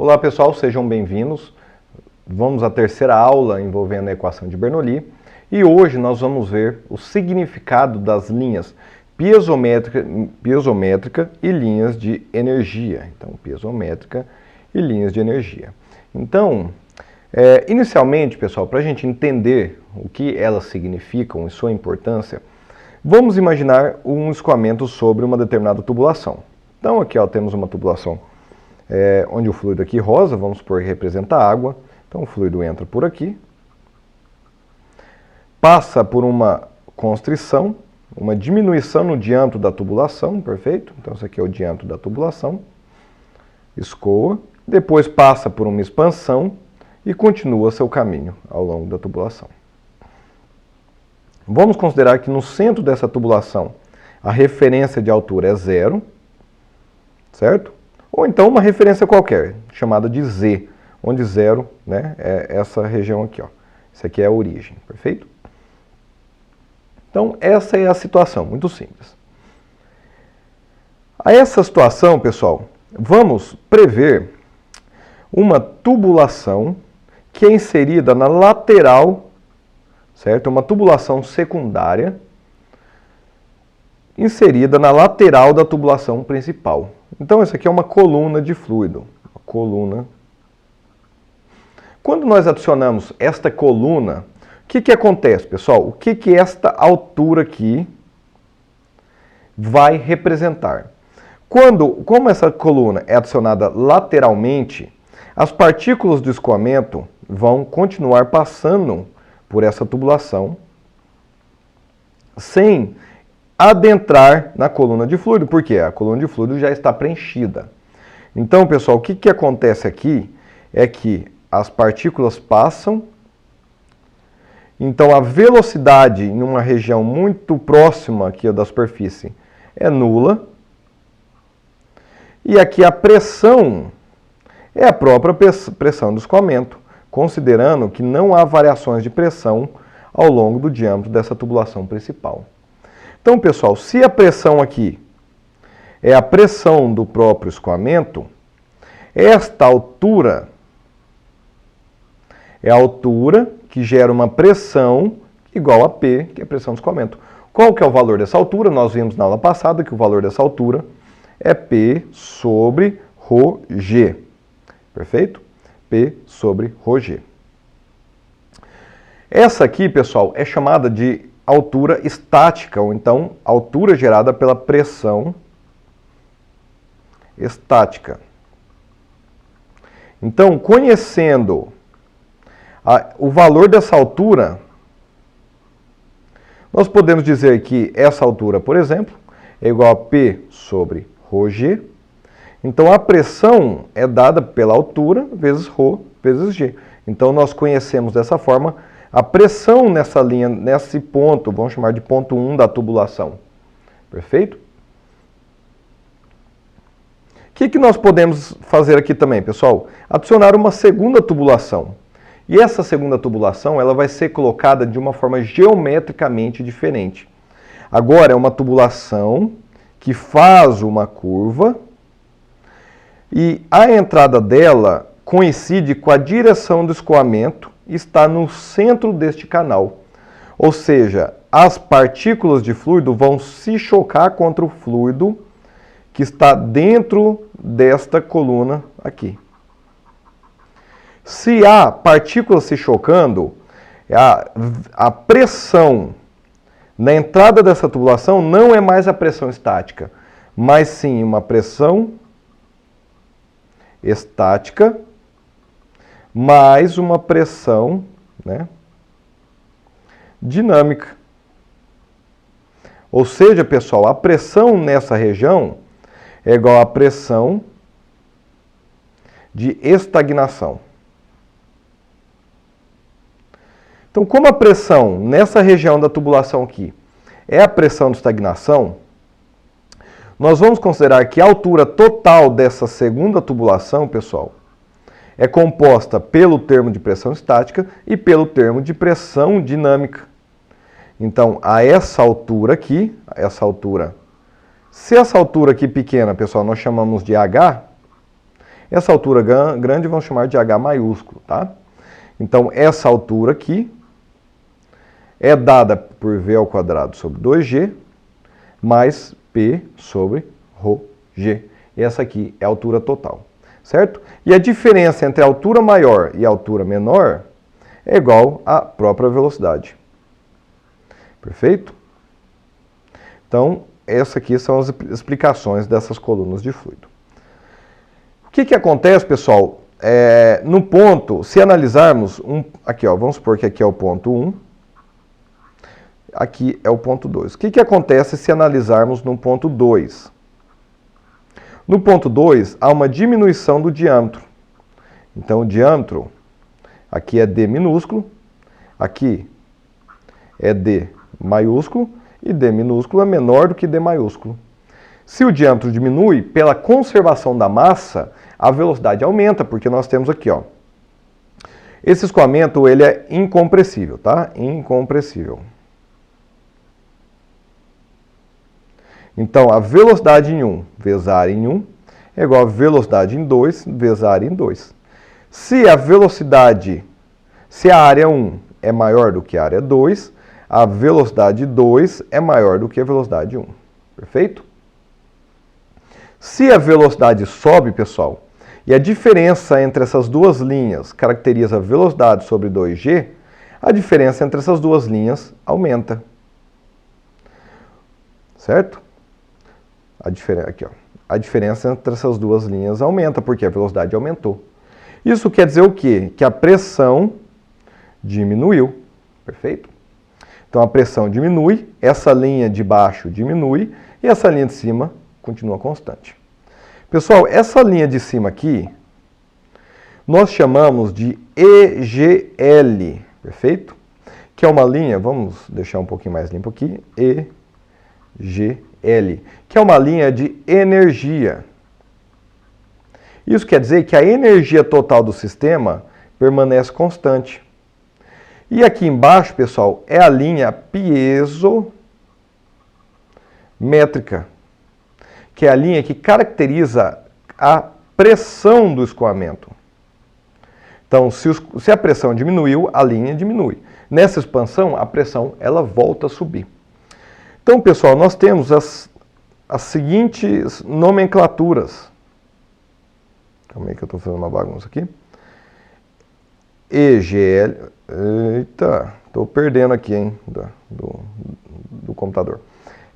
Olá pessoal, sejam bem-vindos. Vamos à terceira aula envolvendo a equação de Bernoulli. E hoje nós vamos ver o significado das linhas piezométrica e linhas de energia. Então, piezométrica e linhas de energia. Então, inicialmente, pessoal, para a gente entender o que elas significam e sua importância, vamos imaginar um escoamento sobre uma determinada tubulação. Então, aqui temos uma tubulação onde o fluido aqui rosa, vamos supor que representa água. Então, o fluido entra por aqui, passa por uma constrição, uma diminuição no diâmetro da tubulação, perfeito? Então, esse aqui é o diâmetro da tubulação, escoa, depois passa por uma expansão e continua seu caminho ao longo da tubulação. Vamos considerar que no centro dessa tubulação a referência de altura é zero, certo? Ou então uma referência qualquer, chamada de Z, onde zero, né, é essa região aqui, ó. Isso aqui é a origem, perfeito? Então, essa é a situação, muito simples. A essa situação, pessoal, vamos prever uma tubulação que é inserida na lateral, certo? Uma tubulação secundária inserida na lateral da tubulação principal. Então, essa aqui é uma coluna de fluido. Uma coluna. Quando nós adicionamos esta coluna, o que acontece, pessoal? O que esta altura aqui vai representar? Como essa coluna é adicionada lateralmente, as partículas do escoamento vão continuar passando por essa tubulação sem adentrar na coluna de fluido, porque a coluna de fluido já está preenchida. Então, pessoal, o que acontece aqui é que as partículas passam, então a velocidade em uma região muito próxima aqui da superfície é nula, e aqui a pressão é a própria pressão do escoamento, considerando que não há variações de pressão ao longo do diâmetro dessa tubulação principal. Então, pessoal, se a pressão aqui é a pressão do próprio escoamento, esta altura é a altura que gera uma pressão igual a P, que é a pressão do escoamento. Qual que é o valor dessa altura? Nós vimos na aula passada que o valor dessa altura é P sobre ρg. Perfeito? P sobre ρg. Essa aqui, pessoal, é chamada de altura estática, ou então altura gerada pela pressão estática. Então, conhecendo o valor dessa altura, nós podemos dizer que essa altura, por exemplo, é igual a P sobre ρg. Então, a pressão é dada pela altura vezes ρ vezes g. Então, nós conhecemos dessa forma a pressão nessa linha, nesse ponto, vamos chamar de ponto 1 da tubulação. Perfeito? O que nós podemos fazer aqui também, pessoal? Adicionar uma segunda tubulação. E essa segunda tubulação ela vai ser colocada de uma forma geometricamente diferente. Agora é uma tubulação que faz uma curva e a entrada dela coincide com a direção do escoamento e está no centro deste canal. Ou seja, as partículas de fluido vão se chocar contra o fluido que está dentro desta coluna aqui. Se há partículas se chocando, a pressão na entrada dessa tubulação não é mais a pressão estática, mas sim uma pressão estática mais uma pressão, né, dinâmica. Ou seja, pessoal, a pressão nessa região é igual à pressão de estagnação. Então, como a pressão nessa região da tubulação aqui é a pressão de estagnação, nós vamos considerar que a altura total dessa segunda tubulação, pessoal, é composta pelo termo de pressão estática e pelo termo de pressão dinâmica. Então, a essa altura aqui, se essa altura aqui pequena, pessoal, nós chamamos de H, Essa altura grande vamos chamar de H maiúsculo, tá? Então, essa altura aqui é dada por V ao quadrado sobre 2G mais P sobre ρg. Essa aqui é a altura total, certo? E a diferença entre a altura maior e a altura menor é igual à própria velocidade. Perfeito? Então, essas aqui são as explicações dessas colunas de fluido. O que acontece, pessoal? No ponto, se analisarmos, aqui, ó, vamos supor que aqui é o ponto 1, aqui é o ponto 2. O que acontece se analisarmos no ponto 2? No ponto 2, há uma diminuição do diâmetro. Então, o diâmetro, aqui é D minúsculo, aqui é D maiúsculo, e D minúsculo é menor do que D maiúsculo. Se o diâmetro diminui, pela conservação da massa, a velocidade aumenta, porque nós temos aqui, ó. Esse escoamento, ele é incompressível, tá? Incompressível. Então, a velocidade em 1 vezes a área em 1 é igual a velocidade em 2 vezes a área em 2. Se a área 1 é maior do que a área 2, a velocidade 2 é maior do que a velocidade 1. Perfeito? Se a velocidade sobe, pessoal, e a diferença entre essas duas linhas caracteriza a velocidade sobre 2G, a diferença entre essas duas linhas aumenta. Certo? Aqui, ó. A diferença entre essas duas linhas aumenta, porque a velocidade aumentou. Isso quer dizer o quê? Que a pressão diminuiu. Perfeito? Então a pressão diminui, essa linha de baixo diminui e essa linha de cima continua constante. Pessoal, essa linha de cima aqui, nós chamamos de EGL, perfeito? Que é uma linha, vamos deixar um pouquinho mais limpo aqui, EGL, que é uma linha de energia. Isso quer dizer que a energia total do sistema permanece constante. E aqui embaixo, pessoal, é a linha piezométrica, que é a linha que caracteriza a pressão do escoamento. Então, se a pressão diminuiu, a linha diminui. Nessa expansão, a pressão ela volta a subir. Então, pessoal, nós temos as seguintes nomenclaturas. Calma aí que eu estou fazendo uma bagunça aqui. EGL. Eita, estou perdendo aqui, hein, do computador.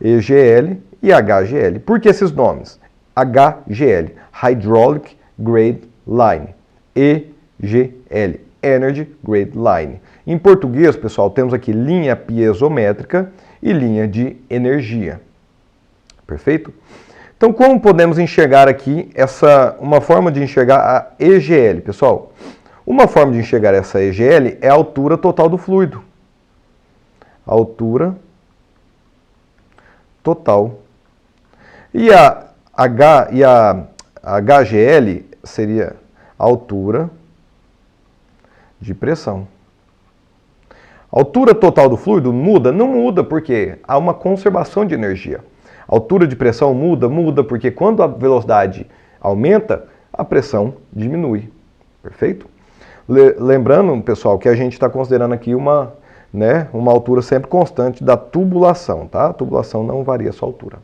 EGL e HGL. Por que esses nomes? HGL, Hydraulic Grade Line. EGL, Energy Grade Line. Em português, pessoal, temos aqui linha piezométrica e linha de energia. Perfeito? Então, como podemos enxergar aqui uma forma de enxergar a EGL, pessoal? Uma forma de enxergar essa EGL é a altura total do fluido. A altura total. E a HGL seria a altura de pressão. A altura total do fluido muda? Não muda, porque há uma conservação de energia. A altura de pressão muda porque quando a velocidade aumenta, a pressão diminui. Perfeito? Lembrando, pessoal, que a gente está considerando aqui uma altura sempre constante da tubulação, tá? A tubulação não varia a sua altura.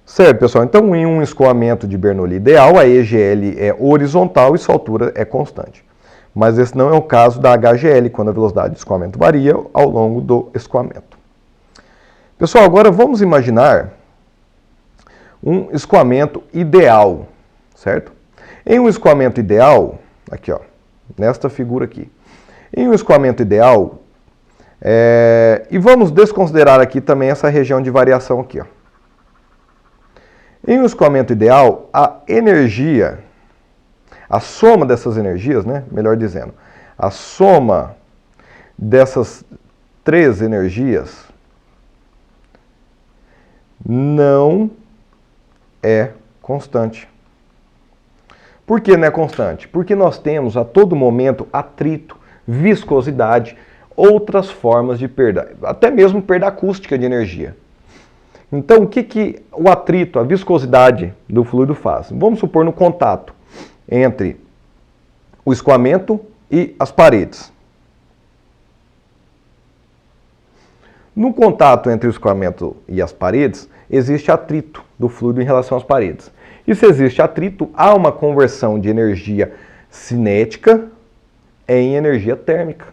Certo, pessoal? Então, em um escoamento de Bernoulli ideal, a EGL é horizontal e sua altura é constante. Mas esse não é o caso da HGL, quando a velocidade de escoamento varia ao longo do escoamento. Pessoal, agora vamos imaginar um escoamento ideal, certo? Em um escoamento ideal, aqui ó, nesta figura aqui, em um escoamento ideal, e vamos desconsiderar aqui também essa região de variação aqui, ó. Em um escoamento ideal, a energia, a soma dessas energias, né, melhor dizendo, a soma dessas três energias não é constante. Por que não é constante? Porque nós temos a todo momento atrito, viscosidade, outras formas de perda, até mesmo perda acústica de energia. Então, o que o atrito, a viscosidade do fluido faz? Vamos supor no contato entre o escoamento e as paredes. No contato entre o escoamento e as paredes, existe atrito do fluido em relação às paredes. E se existe atrito, há uma conversão de energia cinética em energia térmica,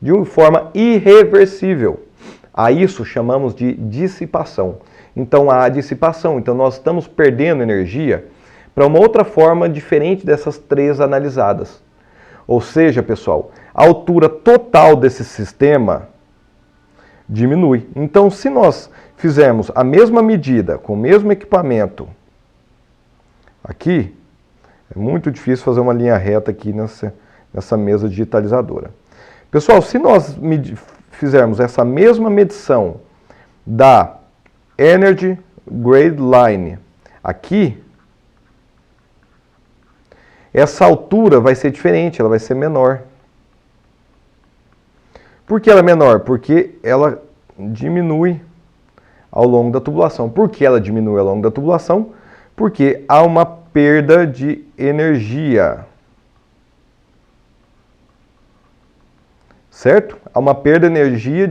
de uma forma irreversível. A isso chamamos de dissipação. Então há dissipação. Então nós estamos perdendo energia para uma outra forma diferente dessas três analisadas. Ou seja, pessoal, a altura total desse sistema diminui. Então, se nós fizermos a mesma medida com o mesmo equipamento aqui, é muito difícil fazer uma linha reta aqui nessa mesa digitalizadora. Pessoal, se nós fizermos essa mesma medição da Energy Grade Line aqui, essa altura vai ser diferente, ela vai ser menor. Por que ela é menor? Porque ela diminui ao longo da tubulação. Por que ela diminui ao longo da tubulação? Porque há uma perda de energia. Certo? Há uma perda de energia,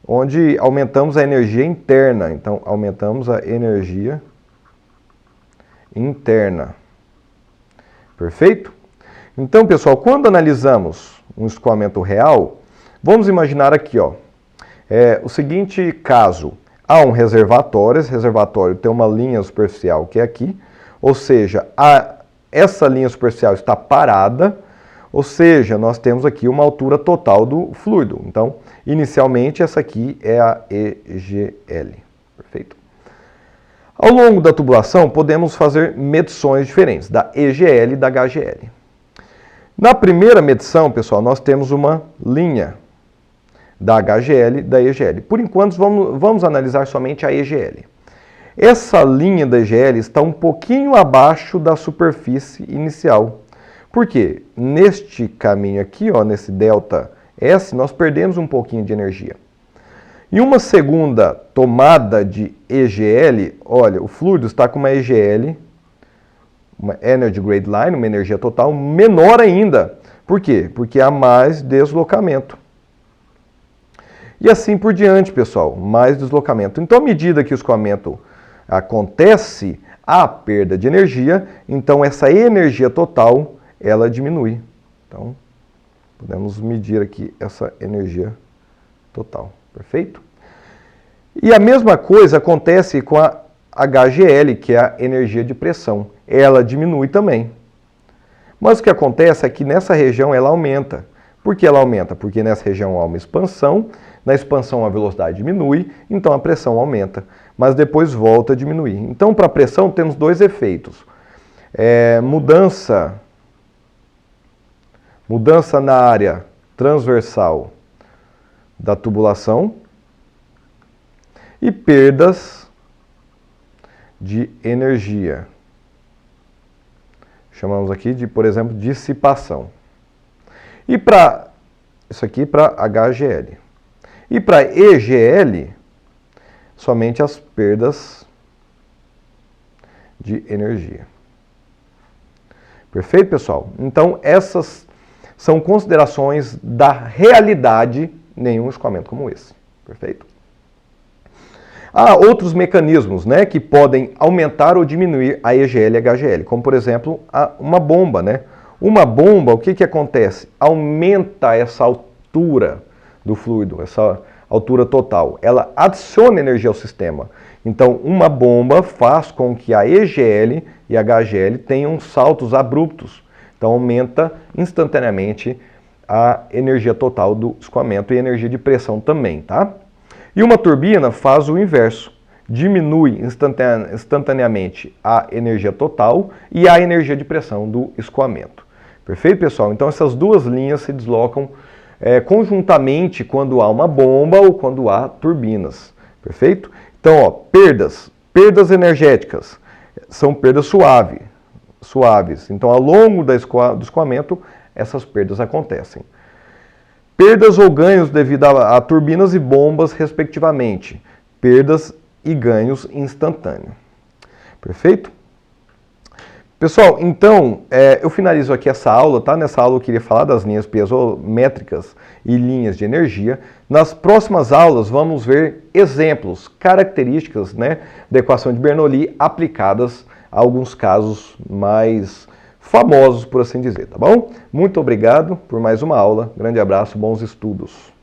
onde aumentamos a energia interna. Então, aumentamos a energia interna. Perfeito? Então, pessoal, quando analisamos um escoamento real, vamos imaginar aqui, o seguinte caso. Há um reservatório, esse reservatório tem uma linha superficial que é aqui, ou seja, essa linha superficial está parada, ou seja, nós temos aqui uma altura total do fluido. Então, inicialmente, essa aqui é a EGL. Perfeito? Ao longo da tubulação, podemos fazer medições diferentes, da EGL e da HGL. Na primeira medição, pessoal, nós temos uma linha da HGL e da EGL. Por enquanto, vamos analisar somente a EGL. Essa linha da EGL está um pouquinho abaixo da superfície inicial. Por quê? Neste caminho aqui, nesse delta S, nós perdemos um pouquinho de energia. Em uma segunda tomada de EGL, olha, o fluido está com uma EGL, uma Energy Grade Line, uma energia total menor ainda. Por quê? Porque há mais deslocamento. E assim por diante, pessoal, mais deslocamento. Então, à medida que o escoamento acontece, há perda de energia, então essa energia total, ela diminui. Então, podemos medir aqui essa energia total. Perfeito? E a mesma coisa acontece com a HGL, que é a energia de pressão. Ela diminui também. Mas o que acontece é que nessa região ela aumenta. Por que ela aumenta? Porque nessa região há uma expansão, na expansão a velocidade diminui, então a pressão aumenta, mas depois volta a diminuir. Então, para a pressão temos dois efeitos. Mudança na área transversal da tubulação e perdas de energia. Chamamos aqui de, por exemplo, dissipação. E isso aqui para HGL. E para EGL, somente as perdas de energia. Perfeito, pessoal? Então, essas são considerações da realidade em nenhum escoamento como esse. Perfeito? Há outros mecanismos, que podem aumentar ou diminuir a EGL e a HGL, como, por exemplo, uma bomba, Uma bomba, o que acontece? Aumenta essa altura do fluido, essa altura total. Ela adiciona energia ao sistema. Então, uma bomba faz com que a EGL e a HGL tenham saltos abruptos. Então, aumenta instantaneamente a energia total do escoamento e a energia de pressão também, tá? E uma turbina faz o inverso. Diminui instantaneamente a energia total e a energia de pressão do escoamento. Perfeito, pessoal? Então, essas duas linhas se deslocam conjuntamente quando há uma bomba ou quando há turbinas. Perfeito? Então, perdas energéticas são perdas suaves. Então, ao longo do escoamento, essas perdas acontecem. Perdas ou ganhos devido a turbinas e bombas, respectivamente. perdas e ganhos instantâneos. Perfeito? Pessoal, então, eu finalizo aqui essa aula, tá? Nessa aula eu queria falar das linhas piezométricas e linhas de energia. Nas próximas aulas vamos ver exemplos, características, né, da equação de Bernoulli aplicadas a alguns casos mais famosos, por assim dizer, tá bom? Muito obrigado por mais uma aula. Grande abraço, bons estudos.